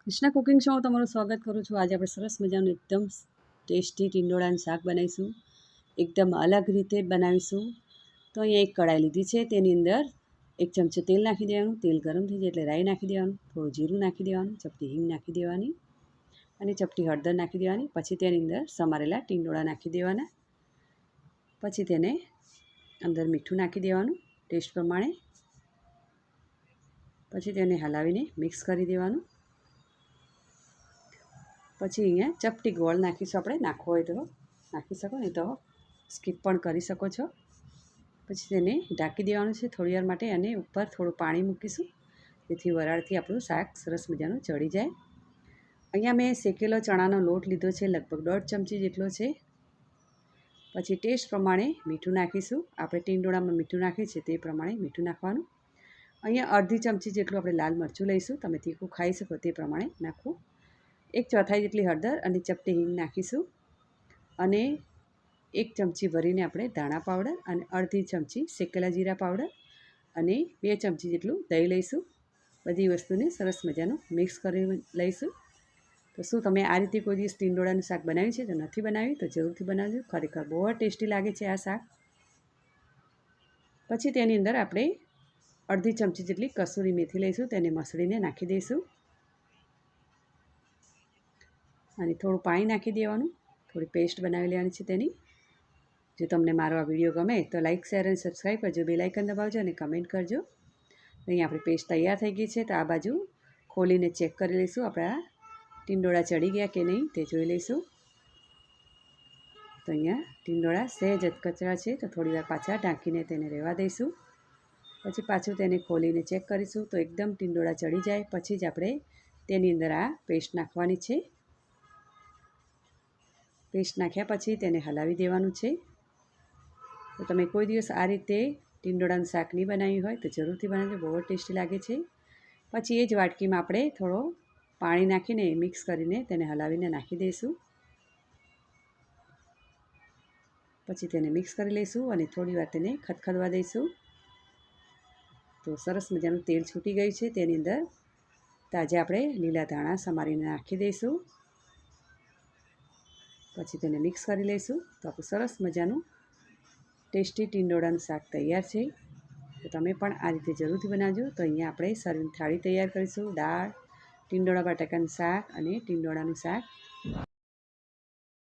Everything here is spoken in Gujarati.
કૃષ્ણા કુકિંગ શોમાં તમારું સ્વાગત કરું છું। આજે આપણે સરસ મજાનું એકદમ ટેસ્ટી ટીંડોળાનું શાક બનાવીશું, એકદમ અલગ રીતે બનાવીશું। તો અહીંયા એક કઢાઈ લીધી છે, તેની અંદર 1 ચમચો તેલ નાખી દેવાનું। તેલ ગરમ થઈ જાય એટલે રાઈ નાખી દેવાનું, થોડું જીરું નાખી દેવાનું, ચપટી હિંગ નાખી દેવાની અને ચપટી હળદર નાખી દેવાની। પછી તેની અંદર સમારેલા ટીંડોળા નાખી દેવાના। પછી તેને અંદર મીઠું નાખી દેવાનું ટેસ્ટ પ્રમાણે। પછી તેને હલાવીને મિક્સ કરી દેવાનું। પછી અહીંયા ચપટી ગોળ નાખીશું, આપણે નાખવો હોય તો નાખી શકો, નહીં તો સ્કીપ પણ કરી શકો છો। પછી તેને ઢાંકી દેવાનું છે થોડી વાર માટે અને ઉપર થોડું પાણી મૂકીશું, જેથી વરાળથી આપણું શાક સરસ મજાનું ચડી જાય। અહીંયા મેં શેકેલો ચણાનો લોટ લીધો છે, લગભગ 1.5 ચમચી જેટલો છે। પછી ટેસ્ટ પ્રમાણે મીઠું નાખીશું, આપણે ટીંડોળામાં મીઠું નાખીએ છીએ તે પ્રમાણે મીઠું નાખવાનું। અહીંયા અડધી ચમચી જેટલું આપણે લાલ મરચું લઈશું, તમે તીખું ખાઈ શકો તે પ્રમાણે નાખવું। 1/4 જેટલી હળદર અને ચપટી હિંગ નાખીશું અને 1 ચમચી ભરીને આપણે ધાણા પાવડર અને અડધી ચમચી શેકેલા જીરા પાવડર અને 2 ચમચી જેટલું દહીં લઈશું। બધી વસ્તુને સરસ મજાનું મિક્સ કરી લઈશું। તો શું તમે આ રીતે કોઈ દિવસ ટીંડોળાનું શાક બનાવ્યું છે? તો નથી બનાવ્યું તો જરૂરથી બનાવજો, ખરેખર બહુ જ ટેસ્ટી લાગે છે આ શાક। પછી તેની અંદર આપણે અડધી ચમચી જેટલી કસૂરી મેથી લઈશું, તેને મસળીને નાખી દઈશું અને થોડું પાણી નાખી દેવાનું, થોડી પેસ્ટ બનાવી લેવાની છે તેની। જો તમને મારો આ વિડીયો ગમે તો લાઇક, શેર અને સબસ્ક્રાઈબ કરજો, બેલ આઇકન દબાવજો અને કમેન્ટ કરજો। અહીં આપણી પેસ્ટ તૈયાર થઈ ગઈ છે, તો આ બાજુ ખોલીને ચેક કરી લઈશું આપણા ટીંડોળા ચડી ગયા કે નહીં તે જોઈ લઈશું। તો અહીંયા ટીંડોળા સહેજ અધકચરા છે, તો થોડીવાર પાછા ઢાંકીને તેને રહેવા દઈશું। પછી પાછું તેને ખોલીને ચેક કરીશું, તો એકદમ ટીંડોળા ચડી જાય પછી જ આપણે તેની અંદર આ પેસ્ટ નાખવાની છે। પેસ્ટ નાખ્યા પછી તેને હલાવી દેવાનું છે। તો તમે કોઈ દિવસ આ રીતે ટીંડોળાનું શાક નહીં બનાવ્યું હોય તો જરૂરથી બનાવજો, બહુ જ ટેસ્ટી લાગે છે। પછી એ જ વાટકીમાં આપણે થોડો પાણી નાખીને મિક્સ કરીને તેને હલાવીને નાખી દઈશું। પછી તેને મિક્સ કરી લઈશું અને થોડીવાર તેને ખદખદવા દઈશું। તો સરસ મજાનું તેલ છૂટી ગયું છે, તેની અંદર તાજા આપણે લીલા ધાણા સમારીને નાખી દઈશું। પછી તેને મિક્સ કરી લઈશું। તો આપણું સરસ મજાનું ટેસ્ટી ટીંડોળાનું શાક તૈયાર છે। તો તમે પણ આ રીતે જરૂરથી બનાવજો। તો અહીંયા આપણે સર્વિંગ થાળી તૈયાર કરીશું, દાળ, ટીંડોળા બટાકાનું શાક અને ટીંડોળાનું શાક।